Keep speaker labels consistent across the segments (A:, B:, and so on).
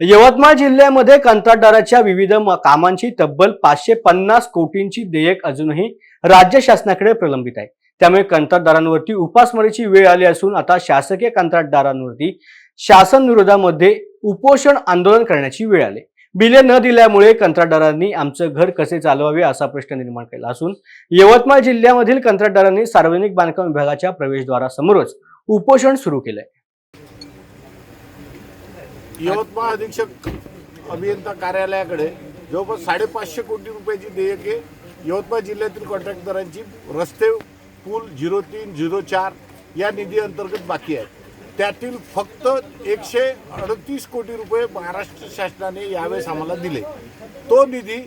A: यवतमाळ जिल्ह्यामध्ये कंत्राटदाराच्या विविध कामांची तब्बल 550 कोटींची देयक अजूनही राज्य शासनाकडे प्रलंबित आहे। त्यामुळे कंत्राटदारांवरती उपासमारीची वेळ आली असून आता शासकीय कंत्राटदारांवरती शासन विरोधामध्ये उपोषण आंदोलन करण्याची वेळ आली। बिले न दिल्यामुळे कंत्राटदारांनी आमचं घर कसे चालवावे असा प्रश्न निर्माण केला असून यवतमाळ जिल्ह्यामधील कंत्राटदारांनी सार्वजनिक बांधकाम विभागाच्या प्रवेशद्वारासमोरच उपोषण सुरू केलंय।
B: यवतमाळ अधीक्षक अभियंता कार्यालयाकडे जवळपास 550 कोटी रुपयाची देयके यवतमाळ जिल्ह्यातील कॉन्ट्रॅक्टदारांची रस्ते पूल 03, 04 या निधी अंतर्गत बाकी आहेत। त्यातील फक्त 138 कोटी रुपये महाराष्ट्र शासनाने यावेळेस आम्हाला दिले। तो निधी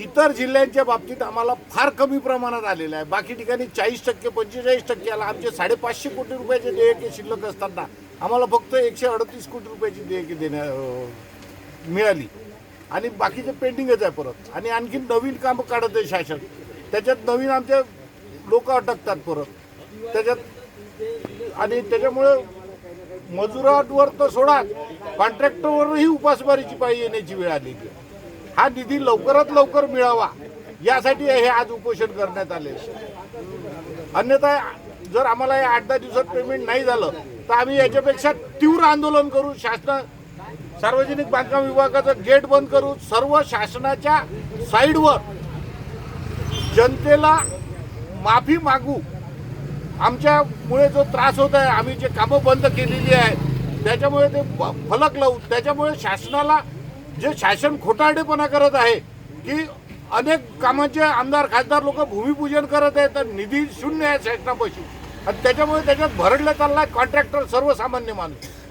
B: इतर जिल्ह्यांच्या बाबतीत आम्हाला फार कमी प्रमाणात आलेला आहे। बाकी ठिकाणी 40%, 45% आला। आमचे 550 कोटी रुपयाचे देयके शिल्लक असताना आम्हाला फक्त 138 कोटी रुपयाची देयके मिळाली आणि बाकीचे पेंडिंगच आहे परत। आणि आणखी नवीन काम काढत आहे शासन, त्याच्यात नवीन आमचे लोक अटकतात परत त्याच्यात। आणि त्याच्यामुळे मजुरांवर तर सोडा, कॉन्ट्रॅक्टरवरही उपासमारीची पाळी येण्याची वेळ आलेली आहे। हा निधी लवकरात लवकर मिळावा यासाठी हे आज उपोषण करण्यात आले। अन्यथा जर आम्हाला या 8-10 दिवसात पेमेंट नाही झालं तर आम्ही याच्यापेक्षा तीव्र आंदोलन करू। सार्वजनिक बांधकाम विभागाचं गेट बंद करू, सर्व शासनाच्या साईडवर जनतेला माफी मागू। आमच्यामुळे जो त्रास होत आहे, आम्ही जे कामं बंद केलेली आहे त्याच्यामुळे ते फलक लावू। त्याच्यामुळे शासनाला जे शासन खोटारडेपणा करत आहे की अनेक कामांचे आमदार खासदार लोक भूमिपूजन करत आहेत तर निधी शून्य आहे शासनापाशी, आणि त्याच्यामुळे त्याच्यात भरडला चालला कॉन्ट्रॅक्टर सर्वसामान्य माणूस।